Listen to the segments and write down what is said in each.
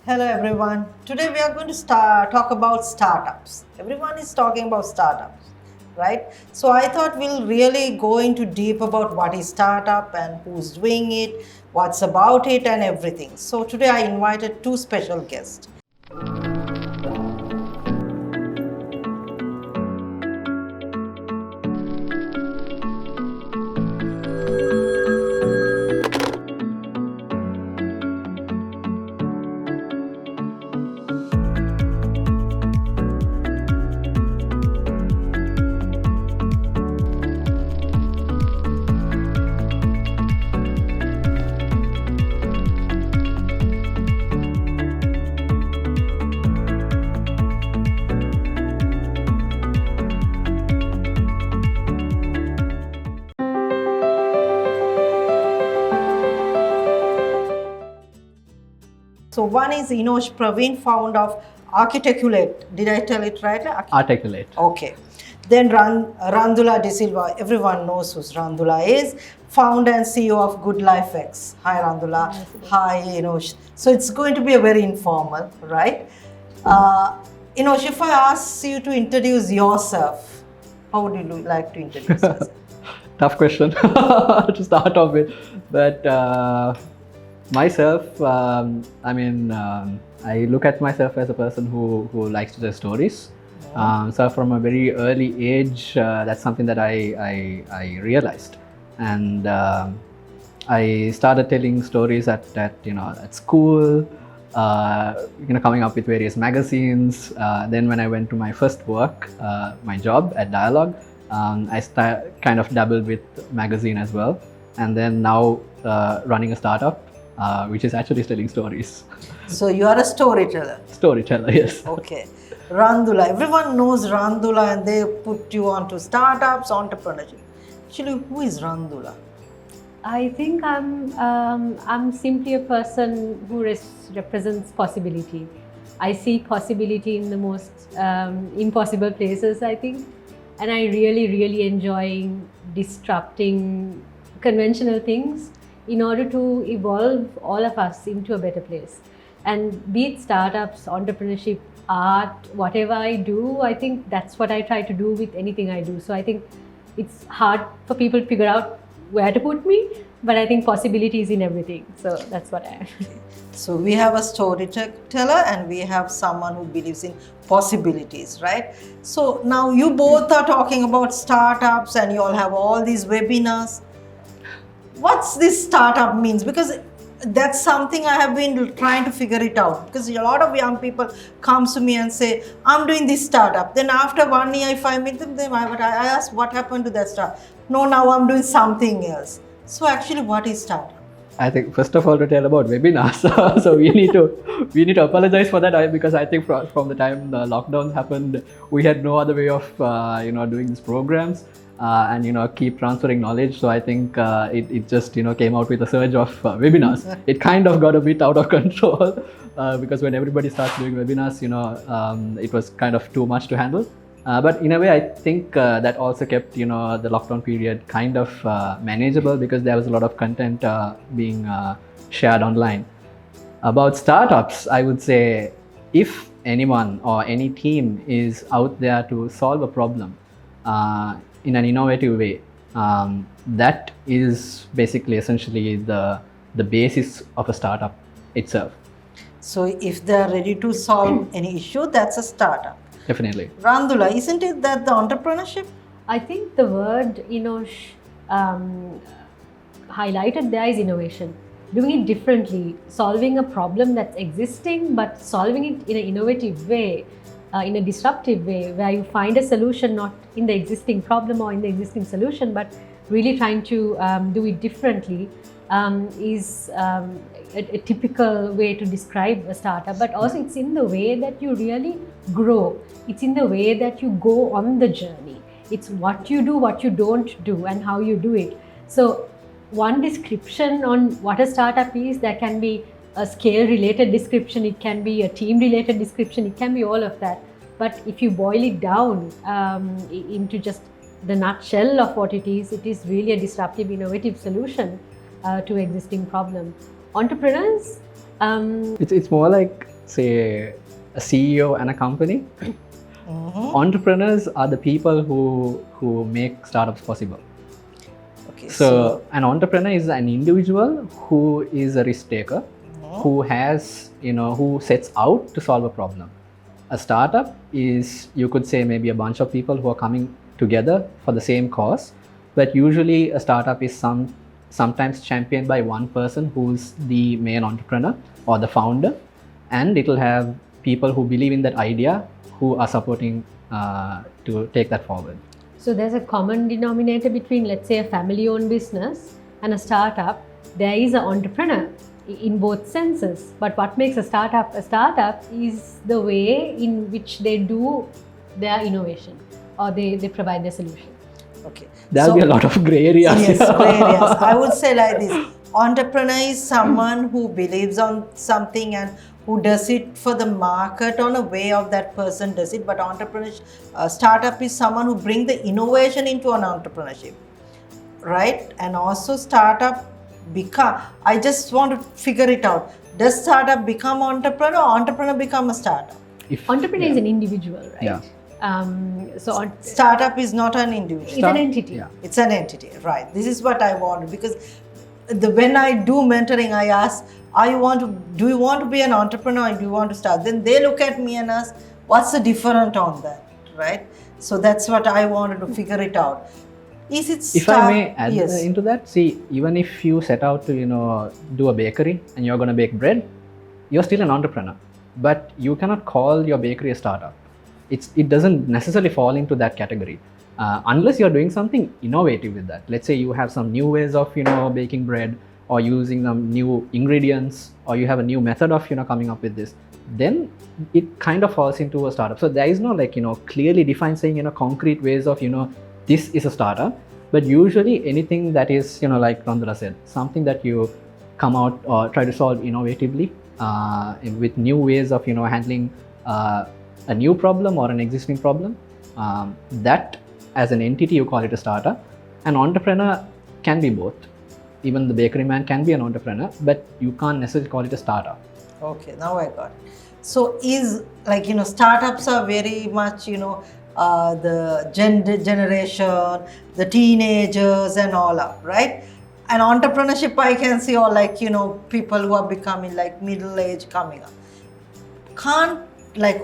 Hello everyone. Today we are going to talk about startups. Everyone is talking about startups, right? So I thought we'll really go into deep about what is startup and who's doing it, what's about it and everything. So today I invited two special guests. So one is Enosh Praveen Founder of Arteculate. Did I tell it right? Arteculate. Okay. Then Randhula de Silva. Everyone knows who Randhula is. Founder and CEO of GoodLife X. Hi Randhula. Hi Enosh. So it's going to be a very informal, right? Enosh, if I ask you to introduce yourself, how would you like to introduce yourself? Tough question to start off with, but myself, I look at myself as a person who likes to tell stories. So from a very early age, that's something that I realized, and I started telling stories at school. Coming up with various magazines. Then when I went to my first work, my job at Dialogue, I kind of dabbled with magazine as well, and then now running a startup, which is actually telling stories. So you are a storyteller. Storyteller, yes. Okay. Randhula. Everyone knows Randhula and they put you onto startups, entrepreneurship. Actually, who is Randhula? I think I'm simply a person who represents possibility. I see possibility in the most impossible places, I think, and I really enjoy disrupting conventional things in order to evolve all of us into a better place. And be it startups, entrepreneurship, art, whatever I do, I think that's what I try to do with anything I do. So I think it's hard for people to figure out where to put me, but I think possibility is in everything. So that's what I am. So we have a storyteller and we have someone who believes in possibilities, right? So now you both are talking about startups and you all have all these webinars. What's this startup means? Because that's something I have been trying to figure it out, because a lot of young people come to me and say, I'm doing this startup. Then after 1 year, if I meet them, I ask what happened to that startup. No, now I'm doing something else. So actually, what is startup? I think first of all to tell about webinars. So we need to apologize for that, because I think from the time the lockdowns happened, we had no other way of doing these programs. And keep transferring knowledge. So I think it just came out with a surge of webinars. It kind of got a bit out of control because when everybody starts doing webinars, it was kind of too much to handle. But in a way, I think that also kept the lockdown period kind of manageable, because there was a lot of content being shared online. About startups, I would say if anyone or any team is out there to solve a problem in an innovative way, that is basically essentially the basis of a startup itself. So if they are ready to solve any issue, that's a startup. Definitely. Randhula, isn't it that the entrepreneurship? I think the word Enosh highlighted there is innovation. Doing it differently, solving a problem that's existing, but solving it in an innovative way, in a disruptive way, where you find a solution not in the existing problem or in the existing solution, but really trying to do it differently, is a typical way to describe a startup. But also it's in the way that you really grow. It's in the way that you go on the journey. It's what you do, what you don't do, and how you do it. So one description on what a startup is, that can be a scale related description, it can be a team related description, it can be all of that. But if you boil it down into just the nutshell of what it is really a disruptive, innovative solution to existing problem. Entrepreneurs, it's more like say, a CEO and a company. Entrepreneurs are the people who make startups possible. Okay. So an entrepreneur is an individual who is a risk taker, who has, who sets out to solve a problem. A startup is, you could say, maybe a bunch of people who are coming together for the same cause, but usually a startup is sometimes championed by one person who's the main entrepreneur or the founder, and it will have people who believe in that idea who are supporting to take that forward. So there's a common denominator between, let's say, a family-owned business and a startup. There is an entrepreneur in both senses. But what makes a startup is the way in which they do their innovation or they provide their solution. Okay. There'll be a lot of gray areas. Yes, gray areas. I would say like this. Entrepreneur is someone who believes on something and who does it for the market on a way of that person does it. But startup is someone who brings the innovation into an entrepreneurship, right? And also startup I just want to figure it out. Does startup become entrepreneur or entrepreneur become a startup? Entrepreneur is an individual, right? Yeah. Startup is not an individual. It's an entity. Yeah. It's an entity, right? This is what I want, because when I do mentoring, I ask, do you want to be an entrepreneur or do you want to start? Then they look at me and ask, what's the difference on that, right? So that's what I wanted to figure it out. Is it If I may add into that, see, even if you set out to do a bakery and you're going to bake bread, you're still an entrepreneur, but you cannot call your bakery a startup. It doesn't necessarily fall into that category unless you're doing something innovative with that. Let's say you have some new ways of baking bread, or using some new ingredients, or you have a new method of coming up with this, then it kind of falls into a startup. So there is no clearly defined saying concrete ways of this is a startup. But usually anything that is like Randhula said, something that you come out or try to solve innovatively with new ways of handling a new problem or an existing problem, that as an entity you call it a startup. An entrepreneur can be both. Even the bakery man can be an entrepreneur, but you can't necessarily call it a startup. Okay, now I got it. So is startups are very much the generation, the teenagers and all up, right? And entrepreneurship I can see all people who are becoming like middle age coming up. Can't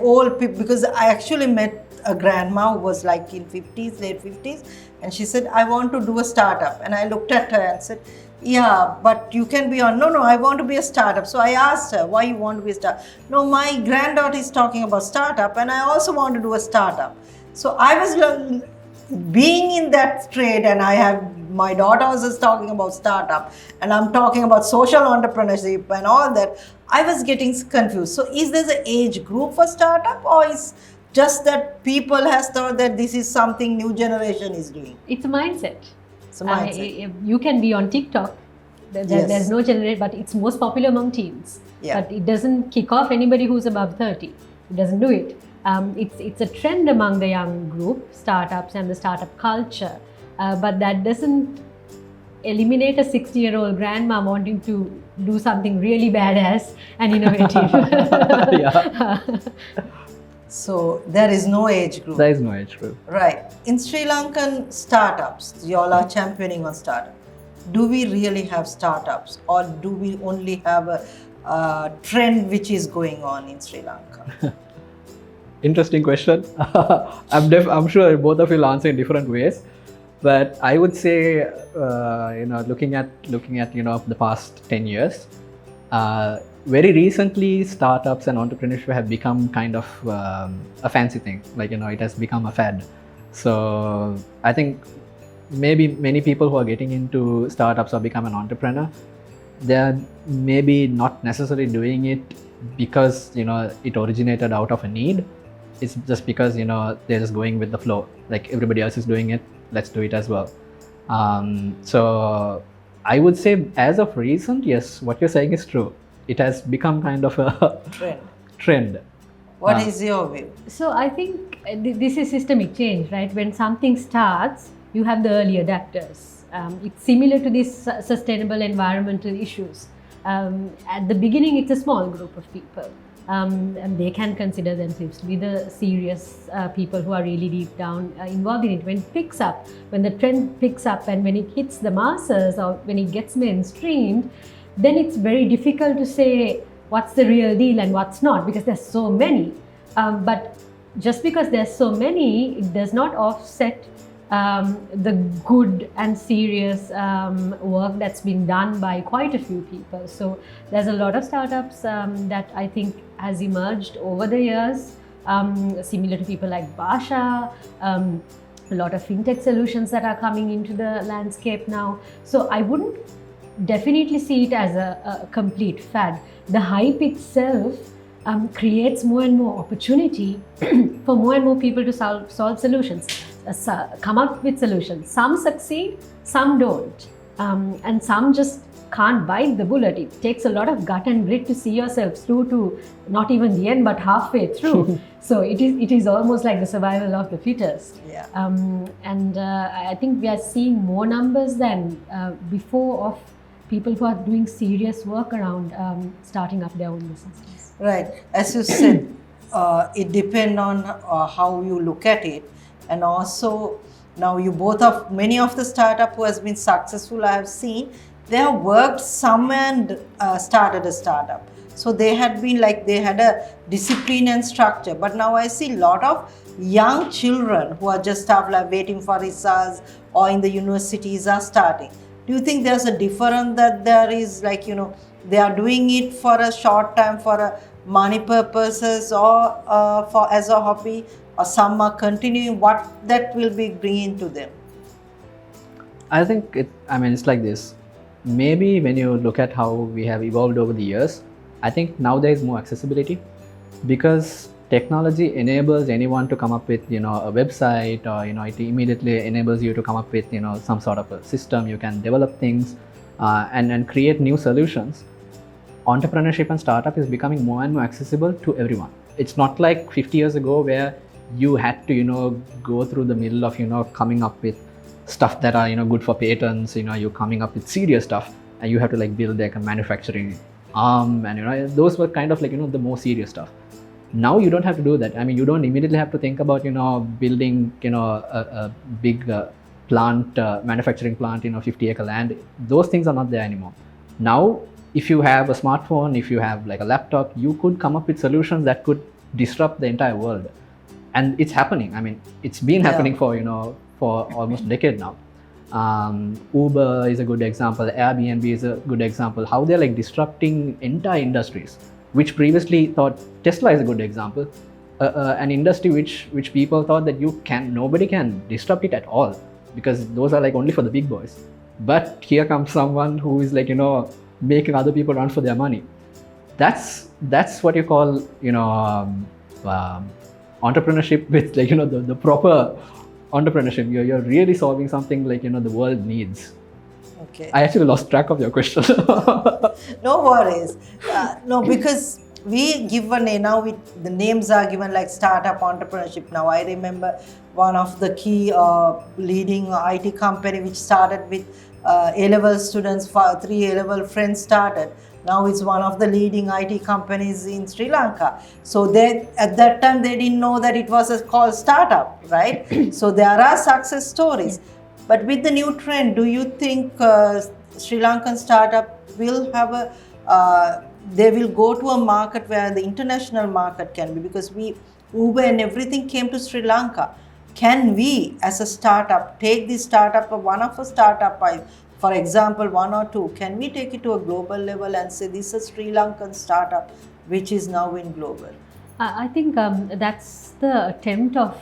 old people, because I actually met a grandma who was in late 50s, and she said, I want to do a startup. And I looked at her and said, yeah, but you can be no, I want to be a startup. So I asked her, why you want to be a startup? No, my granddaughter is talking about startup and I also want to do a startup. So I was being in that trade, and my daughter was talking about startup, and I'm talking about social entrepreneurship and all that. I was getting confused. So is there an age group for startup, or is just that people has thought that this is something new generation is doing? It's a mindset. It's a mindset. You can be on TikTok. There's no generation, but it's most popular among teens. Yeah. But it doesn't kick off anybody who's above 30. It doesn't do it. It's a trend among the young group, startups and the startup culture. But that doesn't eliminate a 60-year-old grandma wanting to do something really badass and innovative. Yeah. So there is no age group. There is no age group. Right. In Sri Lankan startups, you all are championing on startup. Do we really have startups, or do we only have a trend which is going on in Sri Lanka? Interesting question. I'm sure both of you will answer in different ways, but I would say, looking at the past 10 years, very recently startups and entrepreneurship have become kind of a fancy thing. It has become a fad. So I think maybe many people who are getting into startups or become an entrepreneur, they're maybe not necessarily doing it because it originated out of a need. It's just because they're just going with the flow, like everybody else is doing it, let's do it as well. So I would say as of recent, yes, what you're saying is true. It has become kind of a trend. What is your view? So I think this is systemic change, right? When something starts, you have the early adapters. It's similar to these sustainable environmental issues. At the beginning, it's a small group of people. And they can consider themselves to be the serious people who are really deep down involved in it. When it picks up, when the trend picks up and when it hits the masses or when it gets mainstreamed, then it's very difficult to say what's the real deal and what's not, because there's so many. But just because there's so many, it does not offset the good and serious work that's been done by quite a few people. So there's a lot of startups that I think has emerged over the years, similar to people like Basha, a lot of fintech solutions that are coming into the landscape now. So I wouldn't definitely see it as a complete fad. The hype itself creates more and more opportunity for more and more people to solve solutions, come up with solutions. Some succeed, some don't, and some just can't bite the bullet. It takes a lot of gut and grit to see yourself through to not even the end, but halfway through. So it is almost like the survival of the fittest. Yeah. And I think we are seeing more numbers than before of people who are doing serious work around starting up their own businesses. Right. As you said, it depends on how you look at it. And also, now you both of many of the startup who has been successful, I have seen, they have worked somewhere and started a startup. So they had been like, they had a discipline and structure. But now I see a lot of young children who are just like waiting for results or in the universities are starting. Do you think there's a difference that there is like, they are doing it for a short time for a money purposes or for as a hobby, or some are continuing, what that will be bringing to them? I think it's like this. Maybe when you look at how we have evolved over the years, I think now there is more accessibility because technology enables anyone to come up with, a website, or, it immediately enables you to come up with, some sort of a system. You can develop things and create new solutions. Entrepreneurship and startup is becoming more and more accessible to everyone. It's not like 50 years ago where you had to, go through the middle of, coming up with stuff that are, good for patents, you're coming up with serious stuff and you have to like build like a manufacturing arm and, those were kind of like, the more serious stuff. Now you don't have to do that. You don't immediately have to think about, building, a big plant, manufacturing plant, 50-acre land. Those things are not there anymore. Now, if you have a smartphone, if you have like a laptop, you could come up with solutions that could disrupt the entire world. And it's happening. It's been happening for, for almost a decade now. Uber is a good example. Airbnb is a good example. How they're like disrupting entire industries, which previously thought Tesla is a good example. An industry which people thought that nobody can disrupt it at all because those are like only for the big boys. But here comes someone who is like, making other people run for their money. That's what you call, entrepreneurship with like, the proper entrepreneurship. You're really solving something like, the world needs. Okay. I actually lost track of your question. No worries. No, because we give a name now, the names are given like startup entrepreneurship. Now I remember one of the key leading IT company which started with A-level students, 3 A-level friends started. Now it's one of the leading IT companies in Sri Lanka. So they, at that time, they didn't know that it was called startup, right? So there are success stories. But with the new trend, do you think Sri Lankan startup will have they will go to a market where the international market can be? Because Uber and everything came to Sri Lanka. Can we, as a startup, take this startup, one of a startup, for example, 1 or 2, can we take it to a global level and say this is a Sri Lankan startup which is now in global? I think that's the attempt of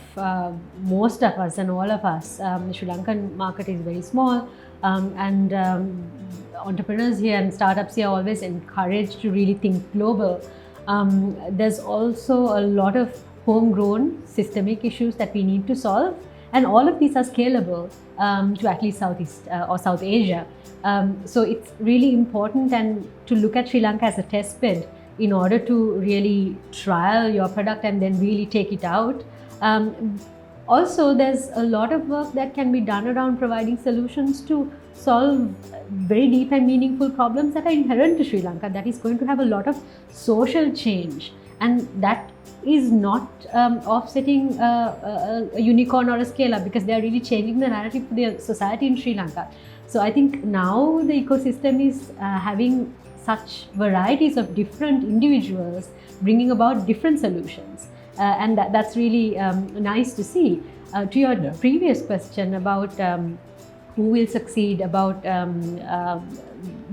most of us and all of us. The Sri Lankan market is very small and entrepreneurs here and startups here are always encouraged to really think global. There's also a lot of homegrown systemic issues that we need to solve, and all of these are scalable to at least Southeast or South Asia. So it's really important and to look at Sri Lanka as a test bed in order to really trial your product and then really take it out. Also, there's a lot of work that can be done around providing solutions to solve very deep and meaningful problems that are inherent to Sri Lanka, that is going to have a lot of social change, and that is not offsetting a unicorn or a scale-up, because they are really changing the narrative for the society in Sri Lanka. So I think now the ecosystem is having such varieties of different individuals bringing about different solutions, and that's really nice to see. To your previous question about who will succeed, about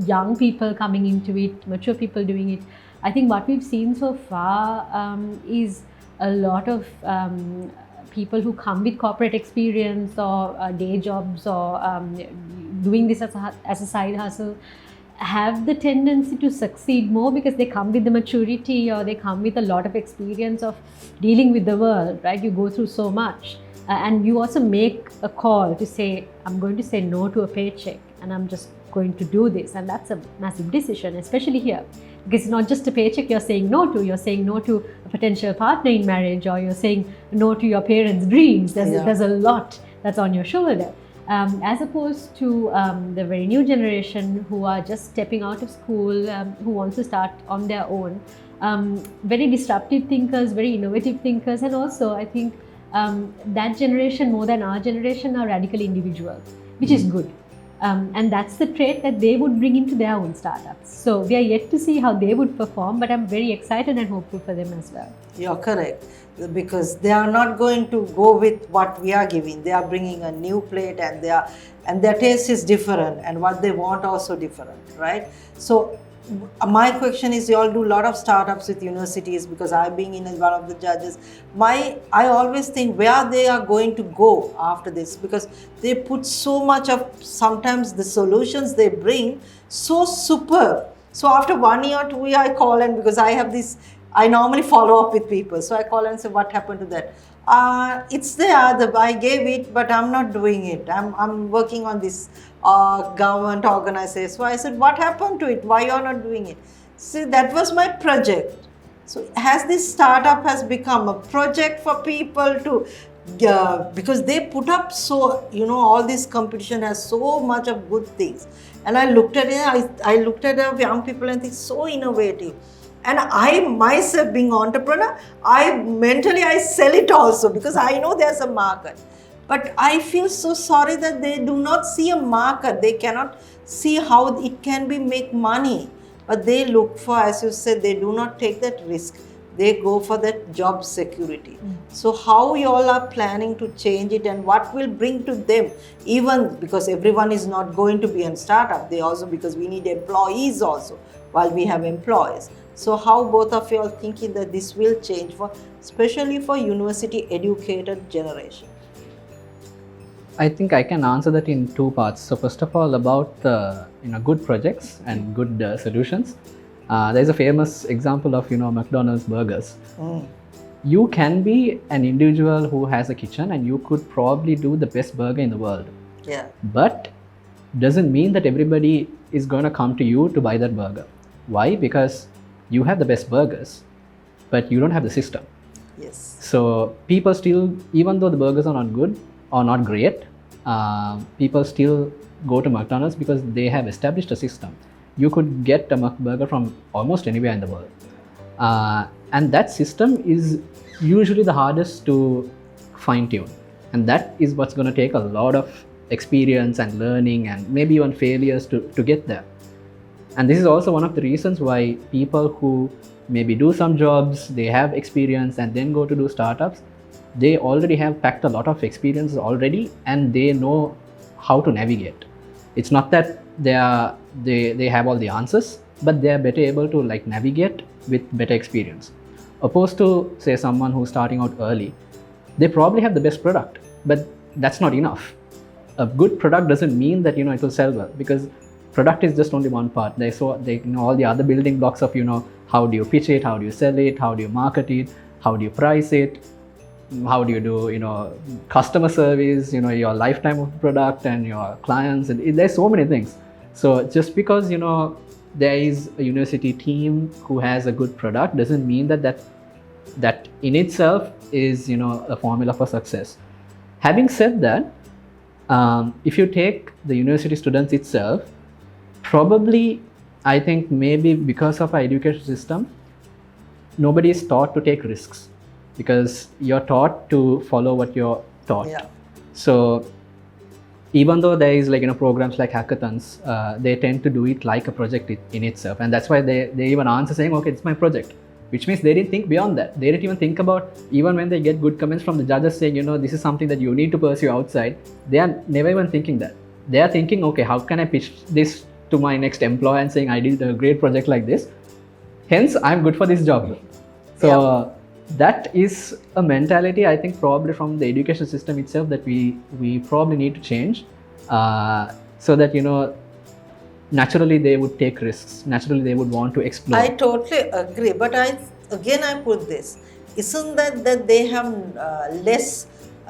young people coming into it, mature people doing it, I think what we've seen so far is a lot of people who come with corporate experience or day jobs or doing this as a side hustle have the tendency to succeed more because they come with the maturity, or they come with a lot of experience of dealing with the world, right? You go through so much. And you also make a call to say, I'm going to say no to a paycheck and I'm just going to do this. And that's a massive decision, especially here. Because it's not just a paycheck you're saying no to, you're saying no to a potential partner in marriage, or you're saying no to your parents' dreams. There's a lot that's on your shoulder. As opposed to the very new generation who are just stepping out of school, who want to start on their own. Very disruptive thinkers, very innovative thinkers, and also I think that generation, more than our generation, are radical individuals, which is good. And that's the trait that they would bring into their own startups. So we are yet to see how they would perform, but I'm very excited and hopeful for them as well. You're correct, because they are not going to go with what we are giving. They are bringing a new plate, and their taste is different, and what they want also different, right? So my question is, you all do a lot of startups with universities, because I being in one of the judges, I always think where they are going to go after this, because they put so much of, sometimes the solutions they bring so superb. So after 1 year, 2 year, I call, and because I have this, I normally follow up with people. So I call and say, what happened to that? It's there, I gave it, but I'm not doing it. I'm working on this government organization. So I said, what happened to it? Why you're not doing it? See, that was my project. So has this startup has become a project for people to, because they put up so, all this competition has so much of good things. And I looked at it, I looked at the young people and think so innovative. And I myself being entrepreneur, I sell it also, because I know there's a market. But I feel so sorry that they do not see a market. They cannot see how it can be make money. But they look for, as you said, they do not take that risk. They go for that job security. So how you all are planning to change it, and what will bring to them, even because everyone is not going to be in startup. They also, because we need employees also, while we have employees. So how both of you are thinking that this will change, especially for university educated generation? I think I can answer that in two parts. So first of all, about good projects and good solutions. There's a famous example of McDonald's burgers. You can be an individual who has a kitchen, and you could probably do the best burger in the world. Yeah. But doesn't mean that everybody is going to come to you to buy that burger. Why? Because you have the best burgers, but you don't have the system. Yes. So people still, even though the burgers are not good or not great, people still go to McDonald's because they have established a system. You could get a McBurger from almost anywhere in the world. And that system is usually the hardest to fine tune. And that is what's going to take a lot of experience and learning and maybe even failures to get there. And this is also one of the reasons why people who maybe do some jobs, they have experience and then go to do startups, they already have packed a lot of experience already, and they know how to navigate. It's not that they have all the answers, but they are better able to navigate with better experience. Opposed to, say, someone who's starting out early, they probably have the best product, but that's not enough. A good product doesn't mean that it will sell well, because product is just only one part. They know all the other building blocks of how do you pitch it, how do you sell it, how do you market it, how do you price it, how do you do customer service, your lifetime of the product and your clients, and there's so many things. So just because there is a university team who has a good product doesn't mean that in itself is a formula for success. Having said that, If you take the university students itself, probably I think maybe because of our education system, nobody is taught to take risks because you're taught to follow what you're taught. Yeah. So even though there is programs like hackathons, they tend to do it like a project in itself, and that's why they even answer saying, okay, it's my project, which means they didn't think beyond that. They didn't even think about, even when they get good comments from the judges saying, this is something that you need to pursue outside, they are never even thinking that. They are thinking, okay, how can I pitch this to my next employer and saying I did a great project like this, hence I'm good for this job. So that is a mentality, I think, probably from the education system itself that we probably need to change, so that naturally they would take risks, naturally they would want to explore. I totally agree, but I put this: isn't that they have less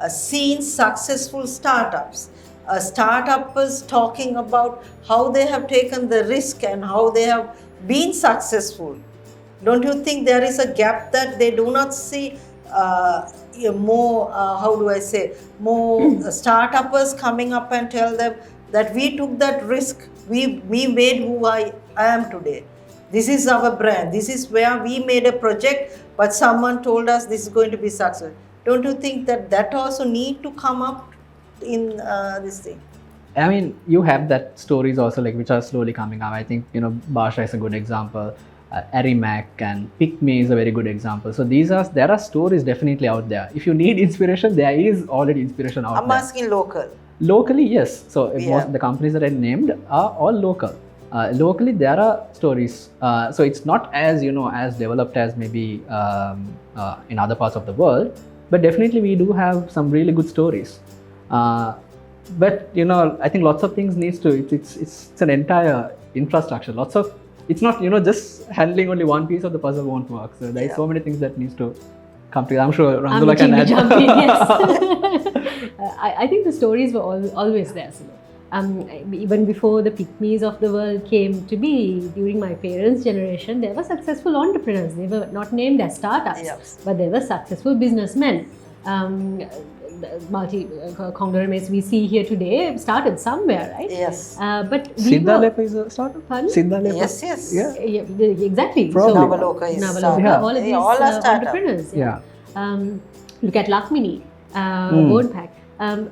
seen successful startups? Startups talking about how they have taken the risk and how they have been successful. Don't you think there is a gap that they do not see more, how do I say, more startups coming up and tell them that we took that risk, we made who I am today. This is our brand, this is where we made a project, but someone told us this is going to be successful. Don't you think that also need to come up in this thing? I mean, you have that stories also which are slowly coming up. I think Basha is a good example. Arimac and Pick Me is a very good example. So there are stories definitely out there. If you need inspiration, there is already inspiration out there. I'm asking local. Locally, yes. So most of the companies that I named are all local. Locally, there are stories. So it's not as as developed as maybe in other parts of the world, but definitely we do have some really good stories. But I think lots of things needs to. It's an entire infrastructure. It's not just handling only one piece of the puzzle won't work. So there is so many things that needs to come together. I'm sure Randhula can add. Yes. I think the stories were always there. Even before the Pick-me's of the world came to be, during my parents' generation, they were successful entrepreneurs. They were not named as startups, but they were successful businessmen. Multi-conglomerates we see here today started somewhere, right? Yes. But Siddhalepa is a startup? Pardon? Siddhalepa? Yes. Yeah, exactly. Probably. So, Navaloka is all of these all are entrepreneurs. Yeah. Look at Lakmini, Bonepack.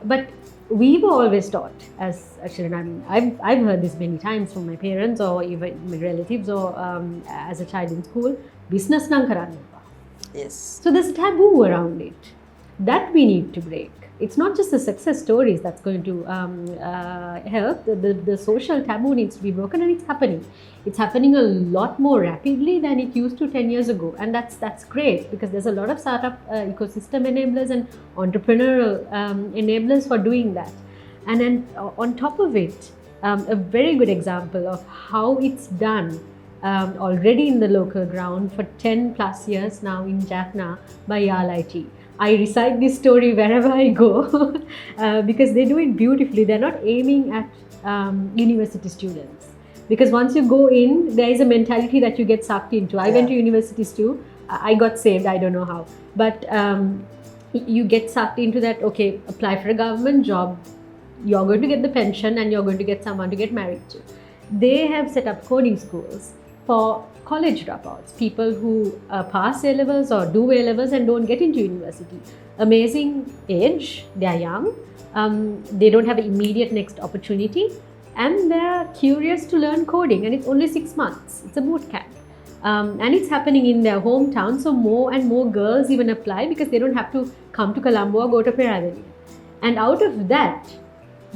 But we were always taught as children. I've heard this many times from my parents or even my relatives or as a child in school. Business nang karanna. Yes. So there's a taboo around it that we need to break. It's not just the success stories that's going to help. The social taboo needs to be broken, and it's happening. It's happening a lot more rapidly than it used to 10 years ago, and that's great because there's a lot of startup ecosystem enablers and entrepreneurial enablers for doing that. And then on top of it, a very good example of how it's done already in the local ground for 10 plus years now in Jaffna by YAL IT. I recite this story wherever I go because they do it beautifully. They're not aiming at university students, because once you go in, there is a mentality that you get sucked into. I went to universities too. I got saved, I don't know how, but you get sucked into that. Okay, apply for a government job, you're going to get the pension and you're going to get someone to get married to. They have set up coding schools for college dropouts, people who pass A-levels or do A-levels and don't get into university. Amazing age, they are young, they don't have an immediate next opportunity, and they're curious to learn coding, and it's only 6 months. It's a boot camp. And it's happening in their hometown, so more and more girls even apply because they don't have to come to Colombo or go to Peraveli. And out of that,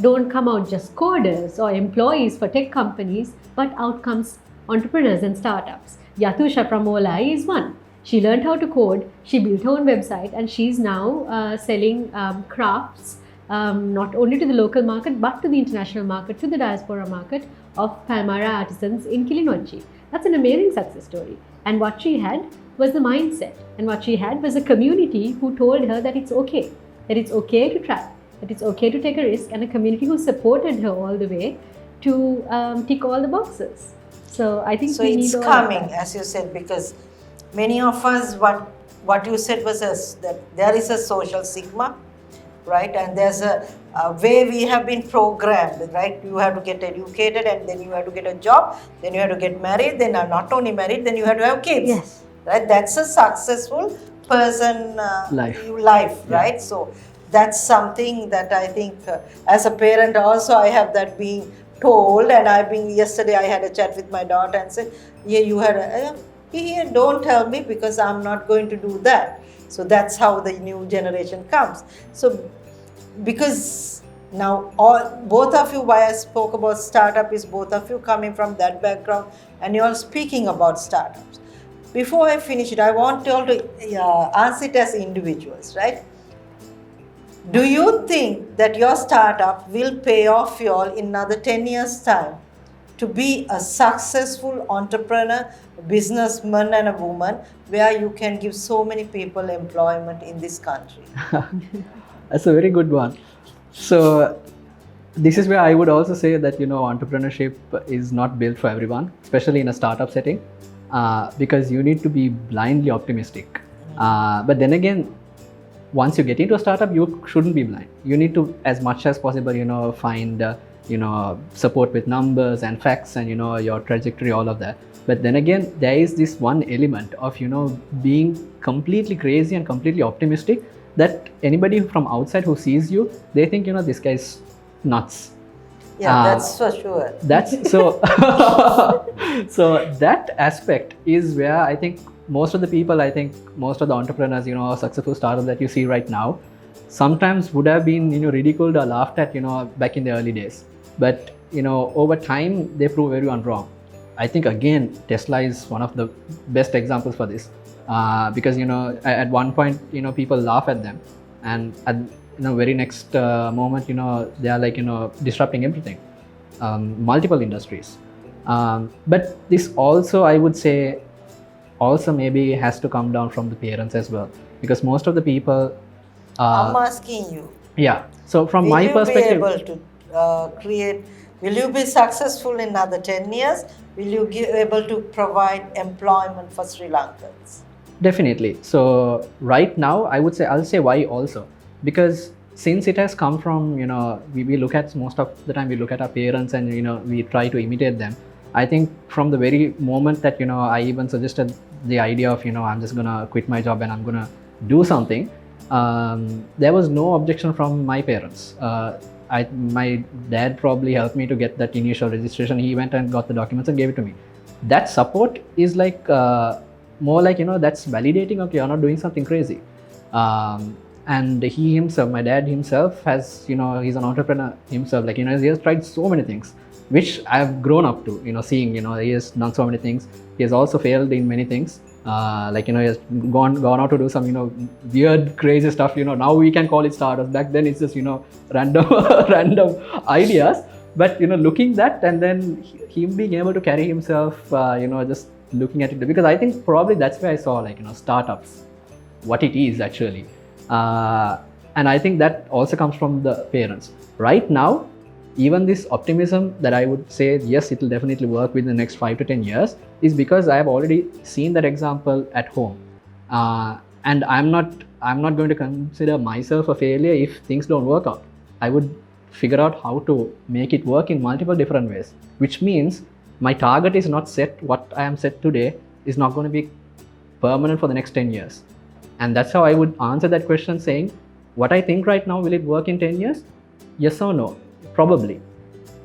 don't come out just coders or employees for tech companies, but out comes entrepreneurs and startups. Yatusha Pramolai is one. She learned how to code, she built her own website, and she's now selling crafts not only to the local market but to the international market, to the diaspora market of Palmyra artisans in Kilinochchi. That's an amazing success story. And what she had was the mindset, and what she had was a community who told her that it's okay to try, that it's okay to take a risk, and a community who supported her all the way to tick all the boxes. So I think it's coming, as you said, because many of us, what you said was that there is a social stigma. right? And there's a way we have been programmed, right? You have to get educated, and then you have to get a job, then you have to get married, then not only married, then you have to have kids. Yes. Right? That's a successful person life, right? So that's something that I think as a parent also I have that being told, and yesterday I had a chat with my daughter and said, yeah, you had here, don't tell me, because I'm not going to do that. So that's how the new generation comes. So because now both of you, why I spoke about startup is both of you coming from that background and you're speaking about startups. Before I finish it, I want you all to answer it as individuals, right? Do you think that your startup will pay off you all in another 10 years' time to be a successful entrepreneur, a businessman and a woman, where you can give so many people employment in this country? That's a very good one. So this is where I would also say that, entrepreneurship is not built for everyone, especially in a startup setting. Because you need to be blindly optimistic. But then again, once you get into a startup, you shouldn't be blind. You need to, as much as possible, find support with numbers and facts and your trajectory, all of that. But then again, there is this one element of being completely crazy and completely optimistic, that anybody from outside who sees you, they think this guy's nuts. Yeah, that's for sure. That's so. So that aspect is where I think most of the entrepreneurs, successful startups that you see right now, sometimes would have been ridiculed or laughed at back in the early days. But over time they prove everyone wrong. I think again Tesla is one of the best examples for this, because at one point people laugh at them, and at very next moment they are like disrupting everything, multiple industries. But this also, I would say, also maybe has to come down from the parents as well, because most of the people I'm asking you, yeah, so from my perspective, will you be able to will you be successful in another 10 years? Will you be able to provide employment for Sri Lankans? Definitely. So right now I'll say why also, because since it has come from we look at, most of the time we look at our parents and we try to imitate them. I think from the very moment that I even suggested the idea of I'm just gonna quit my job and I'm gonna do something, there was no objection from my parents. My dad probably helped me to get that initial registration. He went and got the documents and gave it to me. That support is like more like that's validating, okay, you're not doing something crazy. And he himself, my dad himself, has he's an entrepreneur himself, like he has tried so many things which I've grown up to seeing. He has done so many things. He has also failed in many things, like he has gone out to do some weird crazy stuff. Now we can call it startups. Back then it's just random ideas. But looking that, and then him being able to carry himself, just looking at it, because I think probably that's where I saw startups, what it is actually. And I think that also comes from the parents. Right now, even this optimism that I would say, yes, it will definitely work within the next 5 to 10 years, is because I have already seen that example at home. And I'm not going to consider myself a failure if things don't work out. I would figure out how to make it work in multiple different ways, which means my target is not set. What I am set today is not going to be permanent for the next 10 years. And that's how I would answer that question, saying, what I think right now, will it work in 10 years? Yes or no? Probably.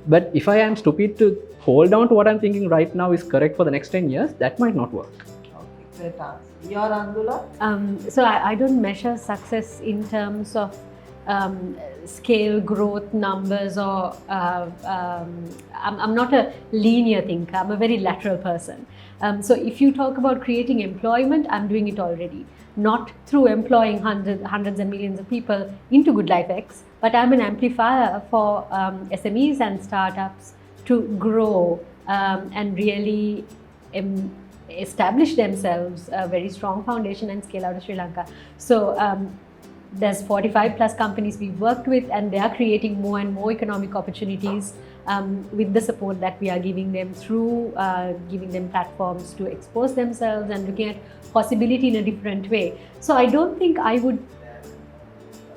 But if I am stupid to hold on to what I'm thinking right now is correct for the next 10 years, that might not work. Okay, great answer. Your Randhula? So I don't measure success in terms of scale, growth, numbers, or I'm not a linear thinker. I'm a very lateral person. So if you talk about creating employment, I'm doing it already. Not through employing hundreds and millions of people into GoodLife X, but I'm an amplifier for SMEs and startups to grow and really establish themselves a very strong foundation and scale out of Sri Lanka. So there's 45 plus companies we've worked with, and they are creating more and more economic opportunities with the support that we are giving them through giving them platforms to expose themselves and looking at possibility in a different way. So I don't think I would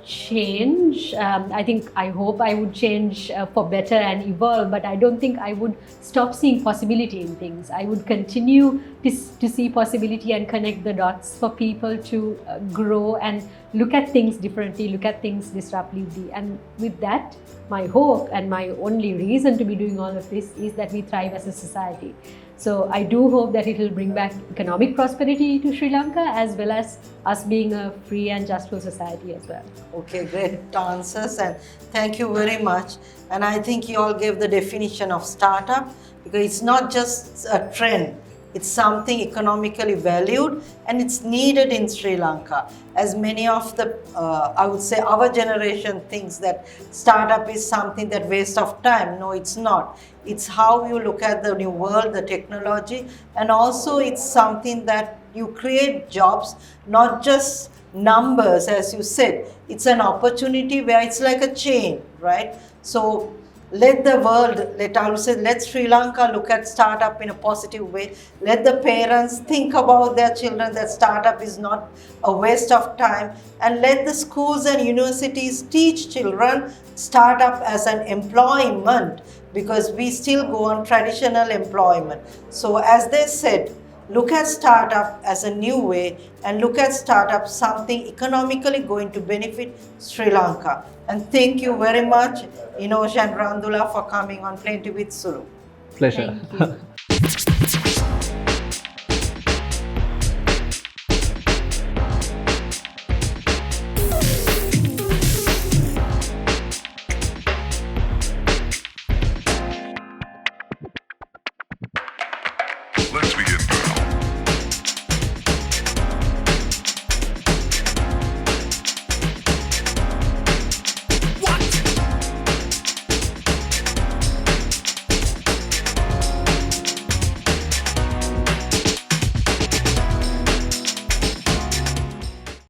change. I hope I would change for better and evolve, but I don't think I would stop seeing possibility in things. I would continue to see possibility and connect the dots for people to grow and look at things differently, look at things disruptively. And with that, my hope and my only reason to be doing all of this is that we thrive as a society. So I do hope that it will bring back economic prosperity to Sri Lanka, as well as us being a free and justful society as well. Okay, great answers, and thank you very much. And I think you all gave the definition of startup, because it's not just a trend. It's something economically valued, and it's needed in Sri Lanka. As many of the, I would say, our generation thinks that startup is something that waste of time. No, it's not. It's how you look at the new world, the technology, and also it's something that you create jobs, not just numbers, as you said. It's an opportunity where it's like a chain, right? So let the world, let Sri Lanka look at startup in a positive way. Let the parents think about their children that startup is not a waste of time, and let the schools and universities teach children startup as an employment, because we still go on traditional employment. So as they said, look at startup as a new way, and look at startup something economically going to benefit Sri Lanka. And thank you very much, Enosh and Randhula, for coming on Plenty with Sulo. Pleasure. Thank you.